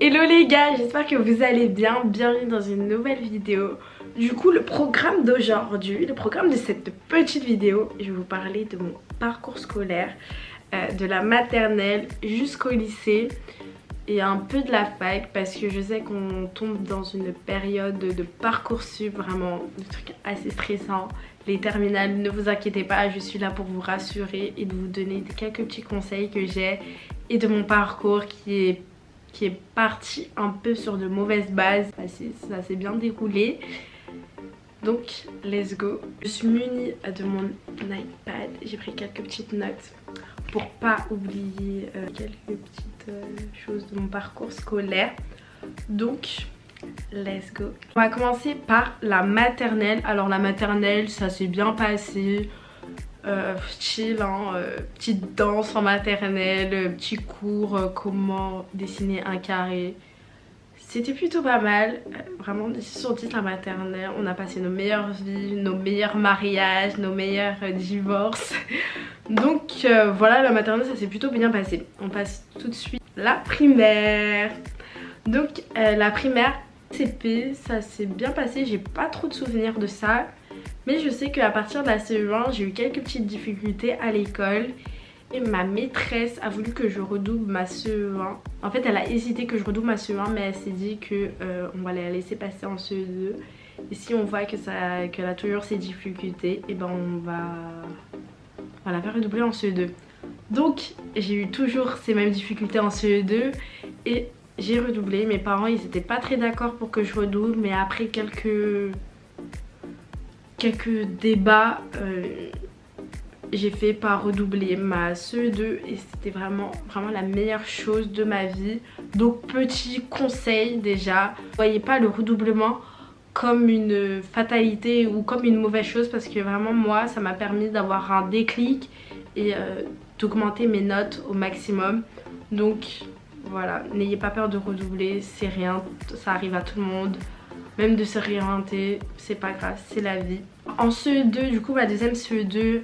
Hello les gars, j'espère que vous allez bien, bienvenue dans une nouvelle vidéo. Du coup le programme d'aujourd'hui, le programme de cette petite vidéo, je vais vous parler de mon parcours scolaire, de la maternelle jusqu'au lycée et un peu de la fac parce que je sais qu'on tombe dans une période de Parcoursup, vraiment de trucs assez stressants. Les terminales, ne vous inquiétez pas, je suis là pour vous rassurer et de vous donner quelques petits conseils que j'ai et de mon parcours qui est parti un peu sur de mauvaises bases. Ça s'est bien déroulé. Donc, let's go. Je suis munie de mon iPad. J'ai pris quelques petites notes pour pas oublier quelques petites choses de mon parcours scolaire. Donc, let's go. On va commencer par la maternelle. Alors, la maternelle, ça s'est bien passé. Chill, hein, petite danse en maternelle, petit cours comment dessiner un carré. C'était plutôt pas mal, vraiment 10 sur 10 la maternelle. On a passé nos meilleures vies, nos meilleurs mariages, nos meilleurs divorces. Donc voilà, la maternelle ça s'est plutôt bien passé. On passe tout de suite la primaire. Donc la primaire CP ça s'est bien passé, j'ai pas trop de souvenirs de ça. Mais je sais qu'à partir de la CE1, j'ai eu quelques petites difficultés à l'école. Et ma maîtresse a voulu que je redouble ma CE1. En fait, elle a hésité que je redouble ma CE1, mais elle s'est dit qu'on va la laisser passer en CE2. Et si on voit qu'elle a toujours ces difficultés, et ben on va la faire redoubler en CE2. Donc, j'ai eu toujours ces mêmes difficultés en CE2. Et j'ai redoublé. Mes parents, ils n'étaient pas très d'accord pour que je redouble. Mais après quelques débats, j'ai fait par redoubler ma CE2 et c'était vraiment la meilleure chose de ma vie. Donc petit conseil déjà, ne voyez pas le redoublement comme une fatalité ou comme une mauvaise chose parce que vraiment moi ça m'a permis d'avoir un déclic et d'augmenter mes notes au maximum. Donc voilà, n'ayez pas peur de redoubler, c'est rien, ça arrive à tout le monde. Même de se réorienter, c'est pas grave, c'est la vie. En CE2, du coup ma deuxième CE2,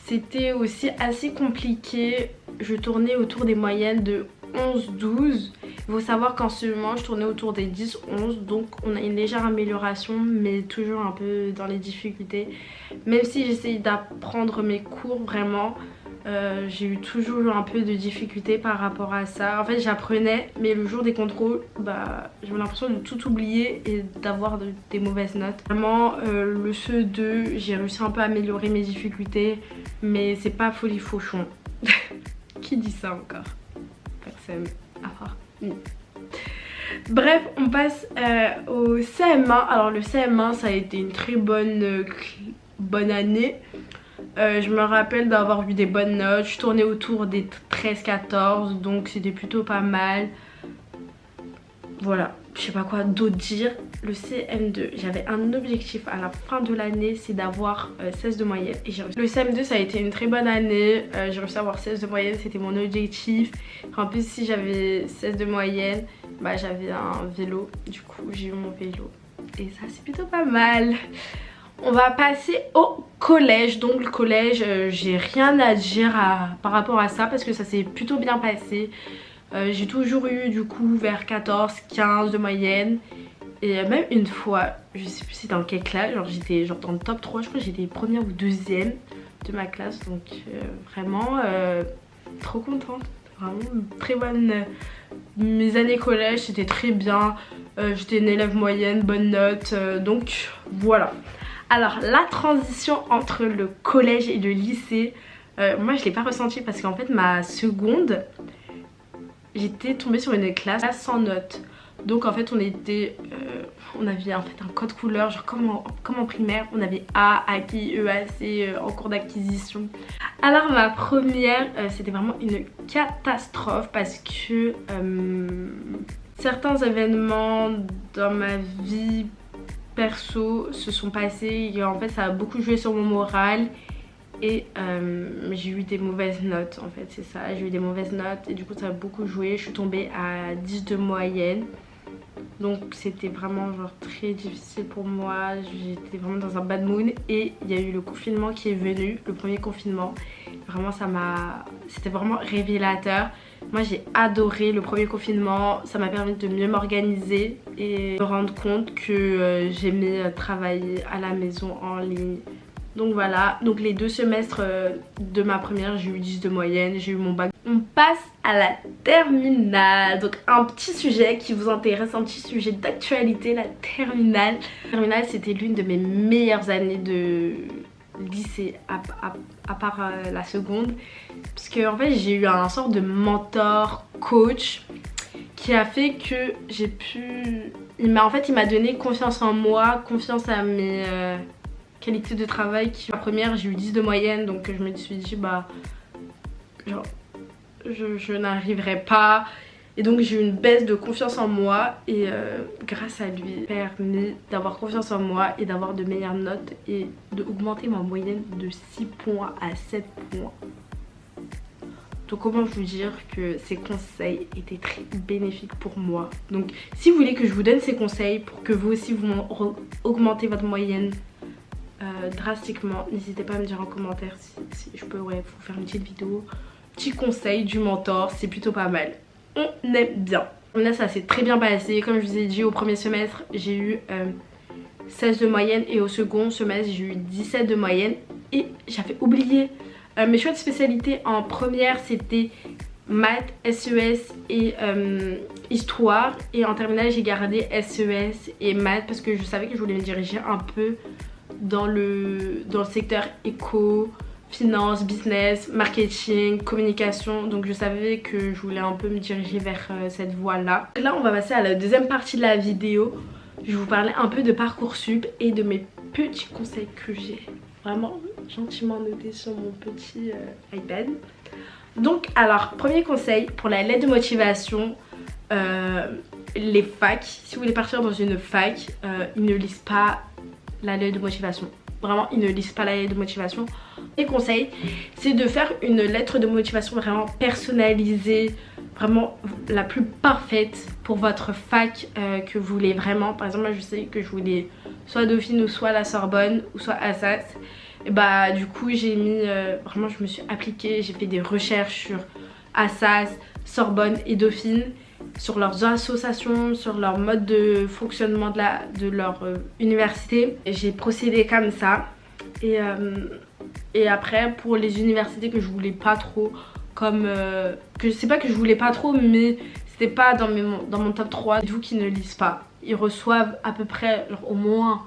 c'était aussi assez compliqué. Je tournais autour des moyennes de 11-12. Il faut savoir qu'en CE1, je tournais autour des 10-11. Donc on a une légère amélioration, mais toujours un peu dans les difficultés. Même si j'essayais d'apprendre mes cours vraiment, j'ai eu toujours un peu de difficulté par rapport à ça. En fait j'apprenais mais le jour des contrôles j'avais l'impression de tout oublier et d'avoir des mauvaises notes. Vraiment le CE2 j'ai réussi un peu à améliorer mes difficultés mais c'est pas folie fauchon. Qui dit ça encore? Personne à part. Bref, on passe au CM1. Alors le CM1 ça a été une très bonne année. Je me rappelle d'avoir eu des bonnes notes, je tournais autour des 13-14 donc c'était plutôt pas mal. Voilà, je sais pas quoi d'autre dire. Le CM2, j'avais un objectif à la fin de l'année, c'est d'avoir 16 de moyenne et j'ai réussi. Le CM2 ça a été une très bonne année, j'ai réussi à avoir 16 de moyenne, c'était mon objectif. En plus si j'avais 16 de moyenne, j'avais un vélo, du coup j'ai eu mon vélo et ça c'est plutôt pas mal. On va passer au collège. Donc le collège, j'ai rien à dire par rapport à ça parce que ça s'est plutôt bien passé. J'ai toujours eu du coup vers 14-15 de moyenne. Et même une fois, je sais plus c'est dans quelle classe, j'étais dans le top 3, je crois que j'étais première ou deuxième de ma classe. Donc vraiment trop contente. Vraiment très bonne. Mes années collège c'était très bien. J'étais une élève moyenne, bonne note. Donc voilà. Alors la transition entre le collège et le lycée, moi je l'ai pas ressenti parce qu'en fait ma seconde, j'étais tombée sur une classe sans notes. Donc en fait on avait en fait un code couleur, genre comme en primaire, on avait A, ACI, EAC en cours d'acquisition. Alors ma première, c'était vraiment une catastrophe parce que certains événements dans ma vie perso se sont passés et en fait ça a beaucoup joué sur mon moral et j'ai eu des mauvaises notes en fait, c'est ça, j'ai eu des mauvaises notes et du coup ça a beaucoup joué. Je suis tombée à 10 de moyenne donc c'était vraiment genre très difficile pour moi, j'étais vraiment dans un bad mood et il y a eu le confinement qui est venu, le premier confinement. Vraiment c'était vraiment révélateur. Moi j'ai adoré le premier confinement, ça m'a permis de mieux m'organiser et de me rendre compte que j'aimais travailler à la maison en ligne. Donc voilà, donc les 2 semestres de ma première, j'ai eu 10 de moyenne, j'ai eu mon bac. On passe à la terminale, donc un petit sujet qui vous intéresse, un petit sujet d'actualité, la terminale. La terminale, c'était l'une de mes meilleures années de lycée, à part la seconde, parce que en fait j'ai eu un sort de mentor, coach, qui a fait que j'ai pu... il m'a donné confiance en moi, confiance à mes... qualité de travail. La première j'ai eu 10 de moyenne, donc je me suis dit bah genre je n'arriverai pas, et donc j'ai eu une baisse de confiance en moi, et grâce à lui il m'a permis d'avoir confiance en moi et d'avoir de meilleures notes et d'augmenter ma moyenne de 6 points à 7 points. Donc comment vous dire que ces conseils étaient très bénéfiques pour moi. Donc si vous voulez que je vous donne ces conseils pour que vous aussi vous augmentez votre moyenne drastiquement, n'hésitez pas à me dire en commentaire si je peux vous faire une petite vidéo. Petit conseil du mentor, c'est plutôt pas mal. On aime bien. Là ça s'est très bien passé. Comme je vous ai dit, au premier semestre j'ai eu 16 de moyenne, et au second semestre j'ai eu 17 de moyenne. Et j'avais oublié mes choix de spécialité. En première c'était maths, SES et histoire, et en terminale j'ai gardé SES et maths parce que je savais que je voulais me diriger un peu dans le secteur éco, finance, business, marketing, communication. Donc je savais que je voulais un peu me diriger vers cette voie là. Là on va passer à la deuxième partie de la vidéo. Je vais vous parler un peu de Parcoursup et de mes petits conseils que j'ai vraiment gentiment notés sur mon petit iPad. Donc alors, premier conseil pour la lettre de motivation, les facs. Si vous voulez partir dans une fac, ils ne lisent pas la lettre de motivation. Vraiment, ils ne lisent pas la lettre de motivation. Et conseil, c'est de faire une lettre de motivation vraiment personnalisée, vraiment la plus parfaite pour votre fac que vous voulez vraiment. Par exemple, moi je sais que je voulais soit Dauphine ou soit la Sorbonne ou soit Assas. Et bah du coup j'ai mis, vraiment je me suis appliquée, j'ai fait des recherches sur Assas, Sorbonne et Dauphine, sur leurs associations, sur leur mode de fonctionnement de leur université. J'ai procédé comme ça. Et après pour les universités que je voulais pas trop, comme que c'est pas que je voulais pas trop, mais c'était pas dans mon top 3, vous qui ne lisent pas. Ils reçoivent à peu près genre, au moins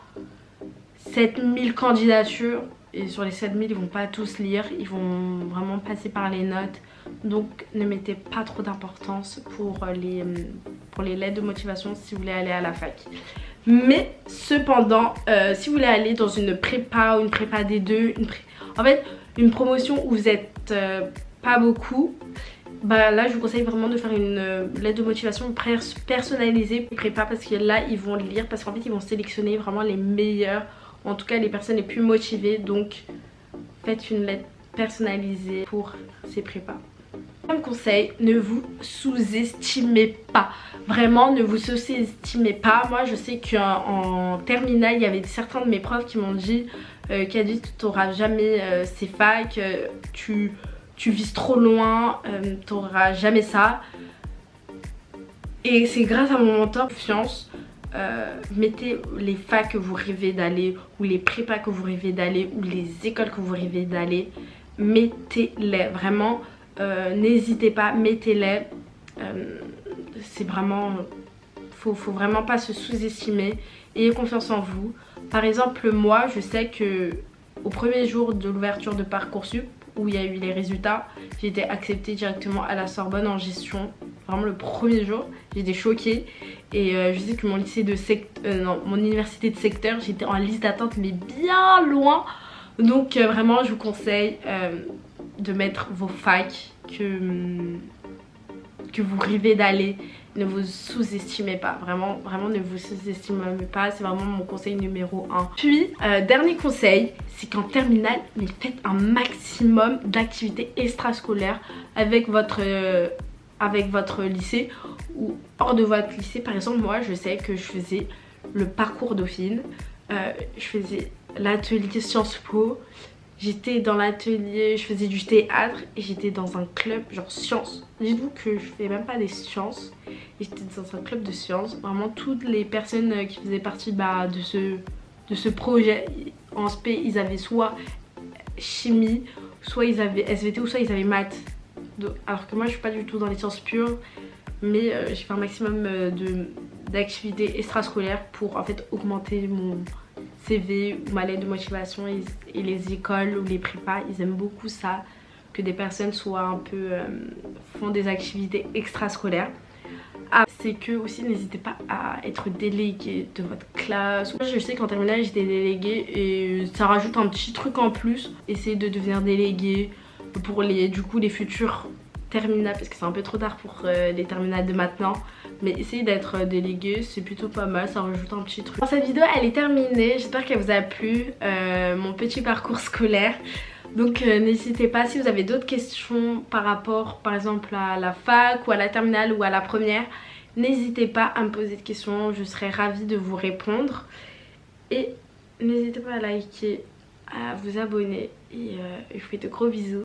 7000 candidatures, et sur les 7000 ils vont pas tous lire, ils vont vraiment passer par les notes. Donc ne mettez pas trop d'importance pour les lettres de motivation si vous voulez aller à la fac. Mais cependant, si vous voulez aller dans une prépa ou une prépa D2, en fait une promotion où vous êtes pas beaucoup, bah là je vous conseille vraiment de faire une lettre de motivation personnalisée prépa, parce que là ils vont lire, parce qu'en fait ils vont sélectionner vraiment les meilleurs, en tout cas les personnes les plus motivées. Donc faites une lettre personnalisée pour ces prépas. Comme conseil, ne vous sous-estimez pas. Vraiment, ne vous sous-estimez pas. Moi, je sais qu'en terminale, il y avait certains de mes profs qui m'ont dit Kady, tu n'auras jamais ces facs, tu vises trop loin, tu n'auras jamais ça. Et c'est grâce à mon mentor confiance. Mettez les facs que vous rêvez d'aller, ou les prépas que vous rêvez d'aller, ou les écoles que vous rêvez d'aller. Mettez-les, vraiment. N'hésitez pas, mettez-les. C'est vraiment, faut vraiment pas se sous-estimer. Ayez confiance en vous. Par exemple, moi je sais que au premier jour de l'ouverture de Parcoursup, où il y a eu les résultats, j'ai été acceptée directement à la Sorbonne en gestion. Vraiment le premier jour, j'étais choquée. Et je sais que mon lycée de mon université de secteur, j'étais en liste d'attente mais bien loin. Donc vraiment je vous conseille de mettre vos facs que vous rêvez d'aller. Ne vous sous-estimez pas, vraiment ne vous sous-estimez pas, c'est vraiment mon conseil numéro 1. Puis dernier conseil, c'est qu'en terminale, mais faites un maximum d'activités extrascolaires avec votre lycée ou hors de votre lycée. Par exemple, moi je sais que je faisais le parcours Dauphine, je faisais l'atelier Sciences Po, j'étais dans l'atelier, je faisais du théâtre et j'étais dans un club genre sciences. Dites-vous que je fais même pas des sciences, j'étais dans un club de sciences. Vraiment toutes les personnes qui faisaient partie de ce projet en spé, ils avaient soit chimie, soit ils avaient SVT ou soit ils avaient maths. Alors que moi je suis pas du tout dans les sciences pures, mais j'ai fait un maximum d'activités extrascolaires pour en fait augmenter mon CV ou ma lettre de motivation. Et les écoles ou les prépas, ils aiment beaucoup ça, que des personnes soient un peu font des activités extrascolaires. Ah, c'est que aussi n'hésitez pas à être délégué de votre classe. Je sais qu'en terminale j'étais déléguée et ça rajoute un petit truc en plus. Essayez de devenir délégué pour les futurs terminales, parce que c'est un peu trop tard pour les terminales de maintenant, mais essayez d'être délégué, c'est plutôt pas mal, ça rajoute un petit truc. Cette vidéo elle est terminée, j'espère qu'elle vous a plu, mon petit parcours scolaire. Donc n'hésitez pas, si vous avez d'autres questions par rapport par exemple à la fac ou à la terminale ou à la première, n'hésitez pas à me poser de questions, je serai ravie de vous répondre. Et n'hésitez pas à liker, à vous abonner et je vous fais de gros bisous.